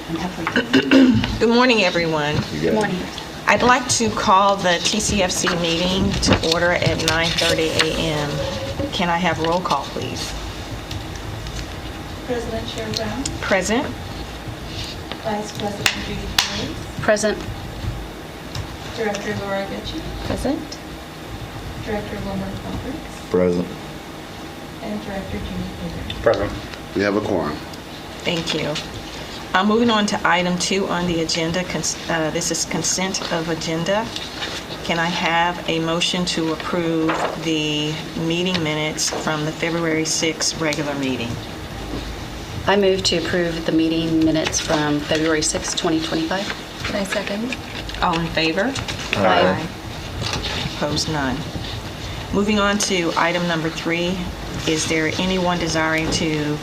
Good morning, everyone. Good morning. I'd like to call the TCFC meeting to order at 9:30 a.m. Can I have roll call, please? President Sherry Brown, Present. Vice President Judy Perez, Present. Director Laura Ritchie, Present. Director Wilmer Roberts, Present. and Director Jimmy Hager. Present. We have a quorum. Thank you. Moving on to item 2 on the agenda. This is consent of agenda. Can I have a motion to approve the meeting minutes from the February 6th regular meeting? I move to approve the meeting minutes from February 6, 2025. Can I second? All in favor? Aye. Opposed, none. Moving on to item number 3, is there anyone desiring to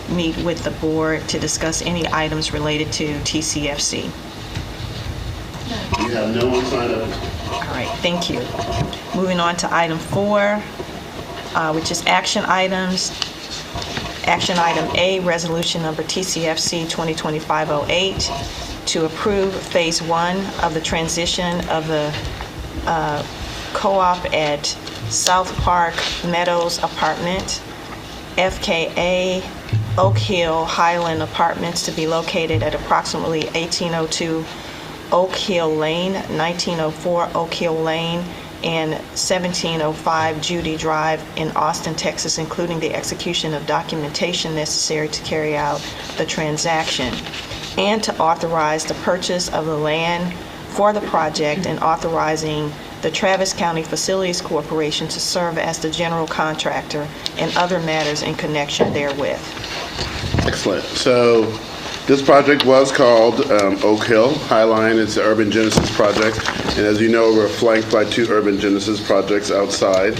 meet with the board to discuss any items related to TCFC? We have no one signed up. All right, thank you. Moving on to item 4, which is action items. Action item A, resolution number TCFC 2025-08, to approve phase 1 of the transition of the co-op at South Park Meadows Apartment, FKA Oak Hill Highland Apartments, to be located at approximately 1802 Oak Hill Lane, 1904 Oak Hill Lane, and 1705 Judy Drive in Austin, Texas, including the execution of documentation necessary to carry out the transaction, and to authorize the purchase of the land for the project and authorizing the Travis County Facilities Corporation to serve as the general contractor and other matters in connection therewith. Excellent. So this project was called Oak Hill Highline. It's the Urban Genesis project. And as you know, we're flanked by 2 Urban Genesis projects outside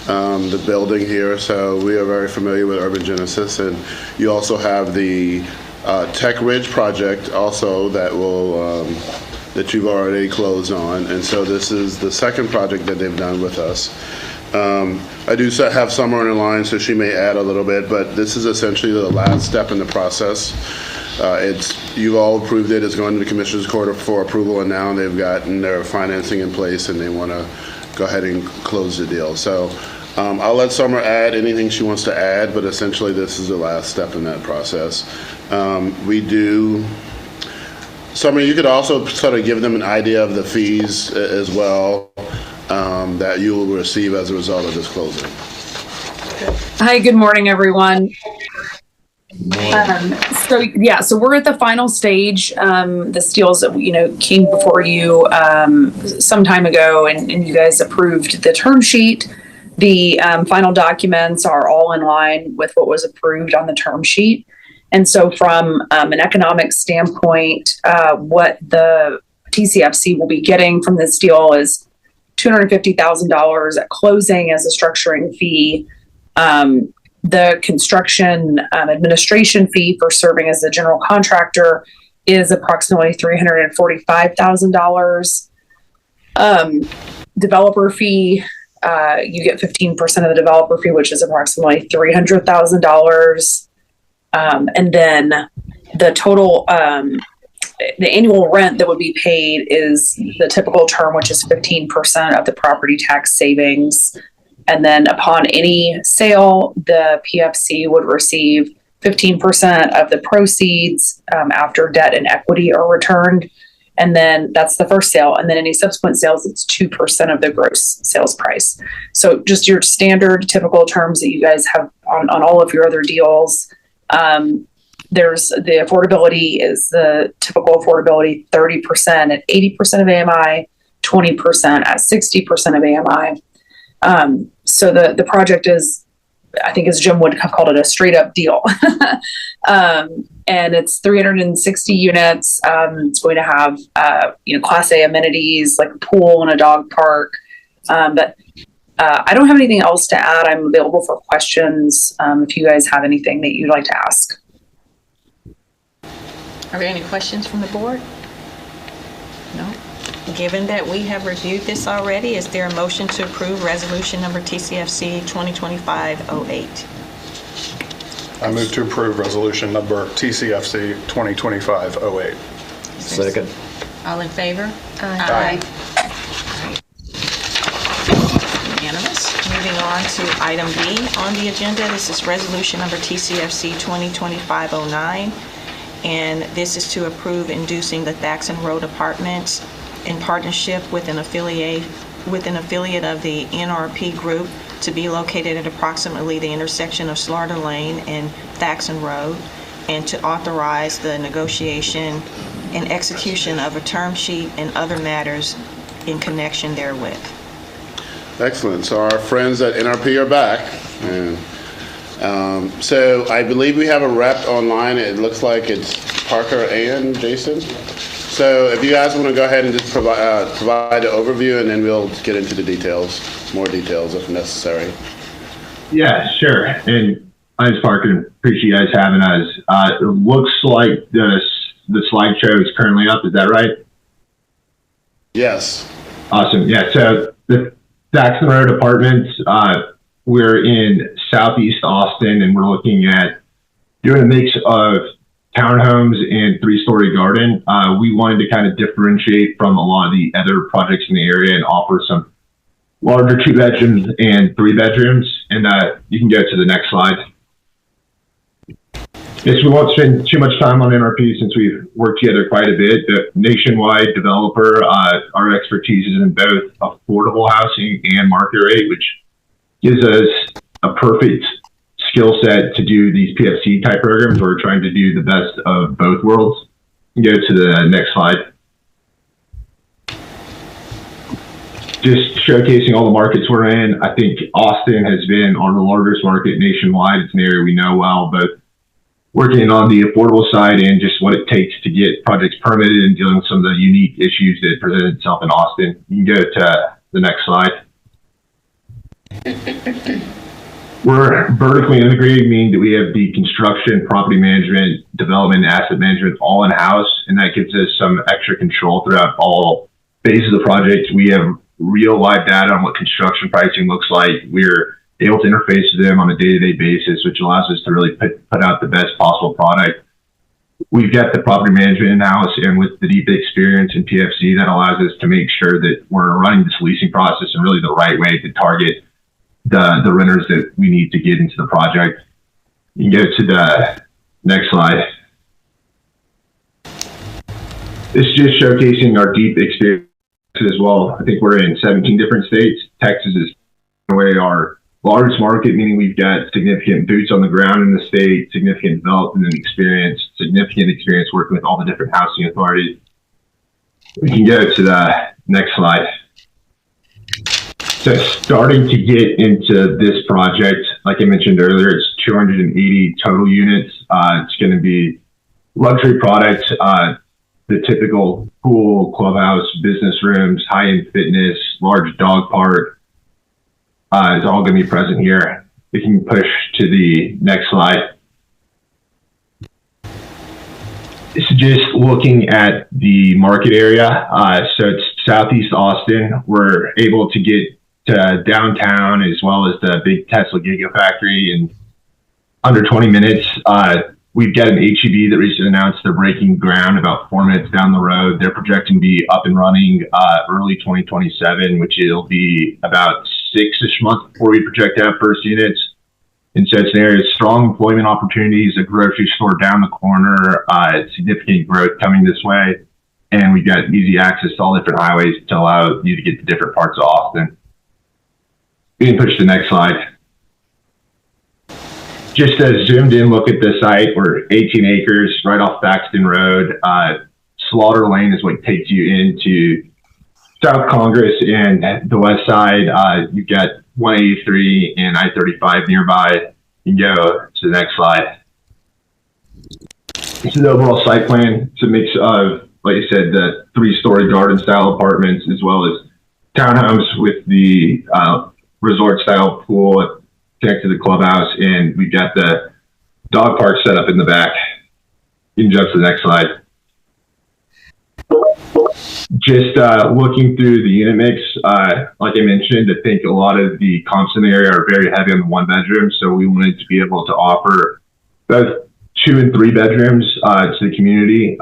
the building here. So we are very familiar with Urban Genesis. And you also have the Tech Ridge project also that will that you've already closed on. And so this is the second project that they've done with us. I do have Summer on the line, so she may add a little bit, but this is essentially the last step in the process. You've all approved it. It's going to the Commissioner's Court for approval, and now they've gotten their financing in place, and they want to go ahead and close the deal. So I'll let Summer add anything she wants to add, but essentially this is the last step in that process. Summer, you could also sort of give them an idea of the fees as well that you will receive as a result of this closing. Hi, good morning, everyone. So we're at the final stage. This deals that came before you some time ago, and you guys approved the term sheet. The final documents are all in line with what was approved on the term sheet. And so from an economic standpoint, what the TCFC will be getting from this deal is $250,000 at closing as a structuring fee. The construction administration fee for serving as the general contractor is approximately $345,000. Developer fee, you get 15% of the developer fee, which is approximately $300,000. And then the total, the annual rent that would be paid is the typical term, which is 15% of the property tax savings. And then upon any sale, the PFC would receive 15% of the proceeds after debt and equity are returned. And then that's the first sale. And then any subsequent sales, it's 2% of the gross sales price. So just your standard typical terms that you guys have on all of your other deals. There's the affordability is the typical affordability, 30% at 80% of AMI, 20% at 60% of AMI. So the project is, I think as Jim would have called it, a straight up deal. And it's 360 units. It's going to have, Class A amenities like a pool and a dog park. But I don't have anything else to add. I'm available for questions if you guys have anything that you'd like to ask. Are there any questions from the board? No? Given that we have reviewed this already, is there a motion to approve resolution number TCFC 2025-08? I move to approve resolution number TCFC 2025-08. Second. All in favor? Aye. Unanimous. Moving on to item B on the agenda. This is resolution number TCFC 2025-09, and this is to approve inducing the Thaxton Road Apartments in partnership with an affiliate of the NRP Group to be located at approximately the intersection of Slaughter Lane and Thaxton Road, and to authorize the negotiation and execution of a term sheet and other matters in connection therewith. Excellent. So our friends at NRP are back. And so I believe we have a rep online. It looks like it's Parker and Jason. So if you guys want to go ahead and just provide an overview, and then we'll get into the details, more details if necessary. Yeah, sure. And I'm Parker. Appreciate you guys having us. It looks like the slideshow is currently up. Is that right? Yes. Awesome. Yeah. So the Thaxton Road Apartments, we're in Southeast Austin, and we're looking at doing a mix of townhomes and 3-story garden. We wanted to kind of differentiate from a lot of the other projects in the area and offer some larger 2 bedrooms and 3 bedrooms. And you can go to the next slide. Yes, we won't spend too much time on NRP since we've worked together quite a bit. The nationwide developer, our expertise is in both affordable housing and market rate, which gives us a perfect skill set to do these PFC type programs. We're trying to do the best of both worlds. You can go to the next slide. Just showcasing all the markets we're in. I think Austin has been our largest market nationwide. It's an area we know well, both working on the affordable side and just what it takes to get projects permitted and dealing with some of the unique issues that present itself in Austin. You can go to the next slide. We're vertically integrated, meaning that we have the construction, property management, development, asset management all in-house, and that gives us some extra control throughout all phases of the project. We have real live data on what construction pricing looks like. We're able to interface with them on a day-to-day basis, which allows us to really put out the best possible product. We've got the property management in-house, and with the deep experience in PFC, that allows us to make sure that we're running this leasing process in really the right way to target the renters that we need to get into the project. You can go to the next slide. This is just showcasing our deep experience as well. I think we're in 17 different states. Texas is in a way our largest market, meaning we've got significant boots on the ground in the state, significant development experience, significant experience working with all the different housing authorities. We can go to the next slide. So starting to get into this project, like I mentioned earlier, it's 280 total units. It's going to be luxury products, the typical pool, clubhouse, business rooms, high-end fitness, large dog park, is all going to be present here. We can push to the next slide. This is just looking at the market area. So it's Southeast Austin. We're able to get to downtown as well as the big Tesla Gigafactory in under 20 minutes. We've got an HEB that recently announced they're breaking ground about 4 minutes down the road. They're projecting to be up and running early 2027, which will be about 6-ish months before we project to have first units. And so it's an area of strong employment opportunities, a grocery store down the corner, significant growth coming this way. And we've got easy access to all different highways to allow you to get to different parts of Austin. We can push to the next slide. Just a zoomed in look at the site, we're 18 acres right off Thaxton Road. Slaughter Lane is what takes you into South Congress, and the west side, you've got 183 and I-35 nearby. You can go to the next slide. This is the overall site plan. It's a mix of, like I said, the 3-story garden style apartments as well as townhomes with the resort style pool connected to the clubhouse, and we've got the dog park set up in the back. You can jump to the next slide. Just looking through the unit mix, like I mentioned, I think a lot of the comps in the area are very heavy on the 1 bedroom, so we wanted to be able to offer both 2 and 3 bedrooms to the community.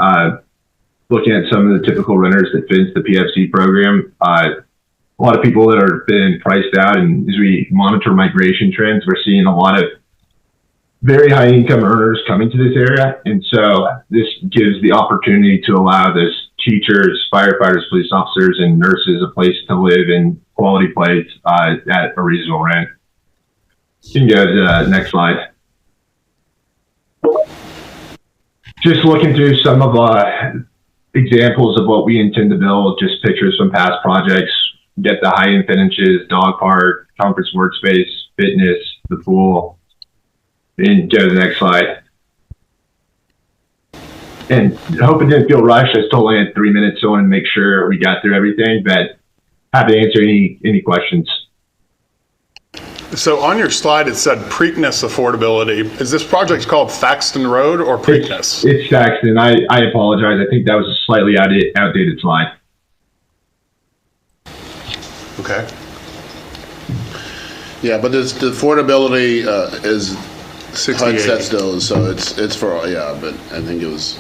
Looking at some of the typical renters that fit into the PFC program, a lot of people that are been priced out, and as we monitor migration trends, we're seeing a lot of very high income earners coming to this area. And so this gives the opportunity to allow those teachers, firefighters, police officers, and nurses a place to live in quality place at a reasonable rent. You can go to the next slide. Just looking through some of examples of what we intend to build, just pictures from past projects. Get the high-end finishes, dog park, conference workspace, fitness, the pool. And go to the next slide. And I hope it didn't feel rushed. I still only had 3 minutes, so I wanted to make sure we got through everything, but happy to answer any questions. So on your slide, it said Preakness affordability. Is this project called Thaxton Road or Preakness? It's Thaxton. I apologize. I think that was a slightly outdated slide. Okay. Yeah, but the affordability is 68. HUD sets those, so it's for all, yeah, but I think it was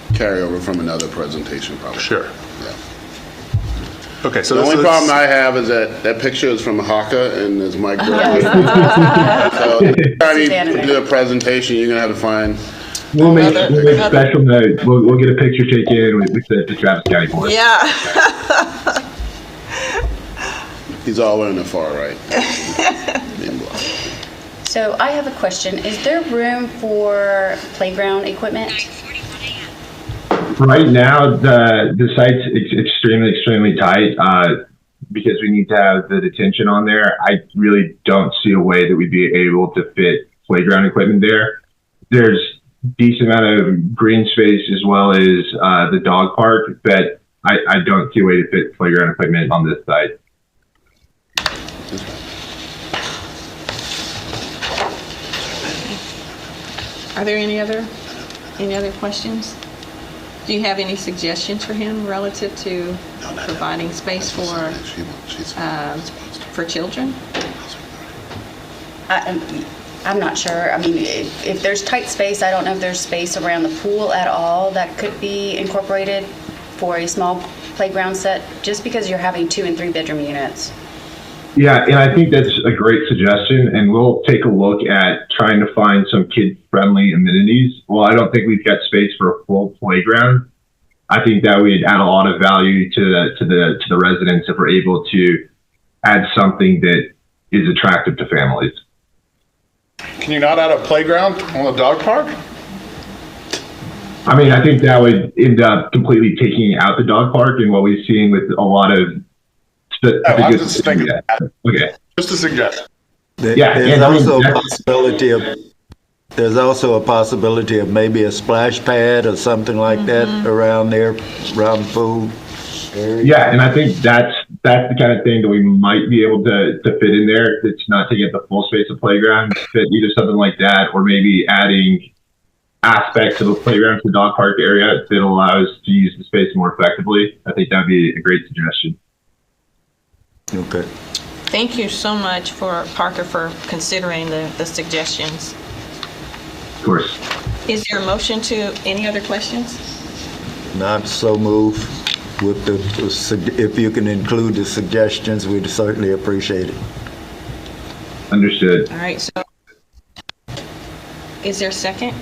carryover from another presentation probably. Sure. Yeah. Okay, so The this only is- problem I have is that picture is from Haka and there's Mike Burley. So trying to do a presentation, you're gonna have to find, We'll make special note. We'll get a picture taken with the Travis County Board. Yeah. he's all in the far right. So I have a question. Is there room for playground equipment? Right now, the site's extremely tight because we need to have the detention on there. I really don't see a way that we'd be able to fit playground equipment there. There's decent amount of green space as well as the dog park, but I don't see a way to fit playground equipment on this site. Are there any other questions? Do you have any suggestions for him relative to providing space for children? I'm not sure. I mean, if there's tight space, I don't know if there's space around the pool at all that could be incorporated for a small playground set, just because you're having 2 and 3 bedroom units. Yeah, and I think that's a great suggestion, and we'll take a look at trying to find some kid-friendly amenities. Well, I don't think we've got space for a full playground. I think that would add a lot of value to the residents if we're able to add something that is attractive to families. Can you not add a playground on the dog park? I mean, I think that would end up completely taking out the dog park, and what we've seen with a lot of. I'm just thinking. Okay. Just a suggestion. Yeah, There's and I mean, also a that's- possibility of, there's also a possibility of maybe a splash pad or something like that around there, around the pool area. Yeah, and I think that's the kind of thing that we might be able to fit in there. It's not to get the full space of playground, but either something like that, or maybe adding aspects of the playground to the dog park area that allow us to use the space more effectively. I think that'd be a great suggestion. Okay. Thank you so much, Parker, for considering the suggestions. Of course. Is there a motion to, any other questions? Not so move with if you can include the suggestions, we'd certainly appreciate it. Understood. All right, so is there a second?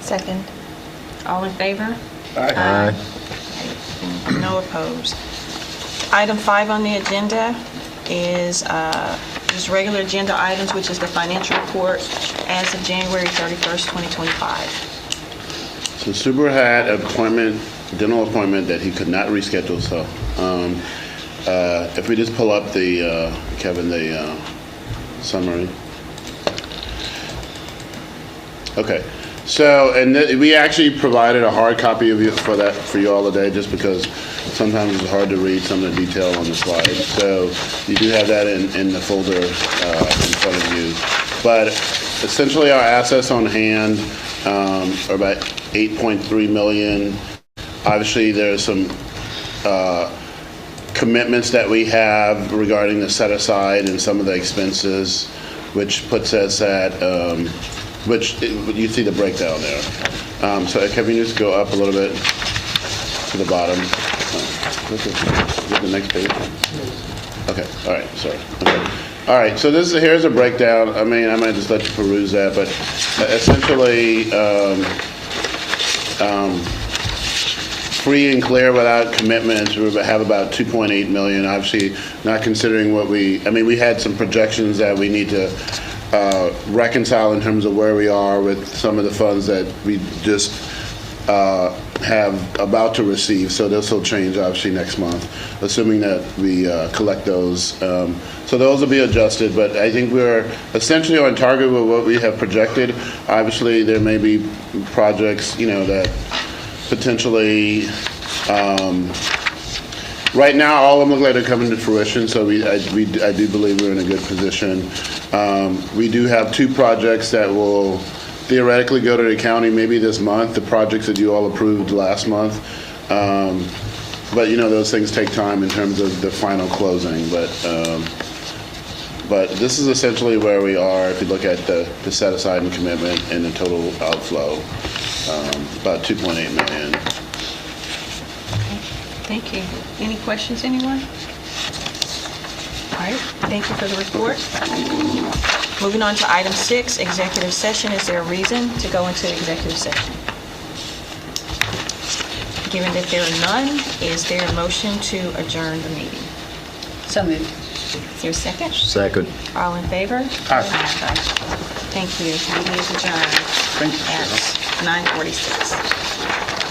Second. All in favor? Aye. No opposed. Item 5 on the agenda is just regular agenda items, which is the financial report as of January 31st, 2025. So Subaru had an appointment, dental appointment that he could not reschedule, so if we just pull up the, Kevin, the summary. Okay, so, and we actually provided a hard copy of you for you all today, just because sometimes it's hard to read some of the detail on the slide. So you do have that in the folder in front of you. But essentially our assets on hand are about $8.3 million. Obviously there's some commitments that we have regarding the set aside and some of the expenses, which puts us at which you see the breakdown there. So can we just go up a little bit to the bottom? Is it the next page? Okay, all right, sorry. Okay. All right, so here's a breakdown. I mean, I might just let you peruse that, but essentially, free and clear without commitments, we have about 2.8 million, obviously not considering we had some projections that we need to reconcile in terms of where we are with some of the funds that we just have about to receive, so this will change obviously next month, assuming that we collect those. So those will be adjusted, but I think we're essentially on target with what we have projected. Obviously, there may be projects, that potentially, right now, all of them look like they're coming to fruition, so I do believe we're in a good position. We do have 2 projects that will theoretically go to the county maybe this month, the projects that you all approved last month. But those things take time in terms of the final closing. But this is essentially where we are if you look at the set aside and commitment and the total outflow, about 2.8 million. Thank you. Any questions, anyone? All right, thank you for the report. Moving on to item 6, executive session. Is there a reason to go into executive session? Given that there are none, is there a motion to adjourn the meeting? So moved. Is there a second? Second. All in favor? Aye. Thank you. Meeting is adjourned at 9:46.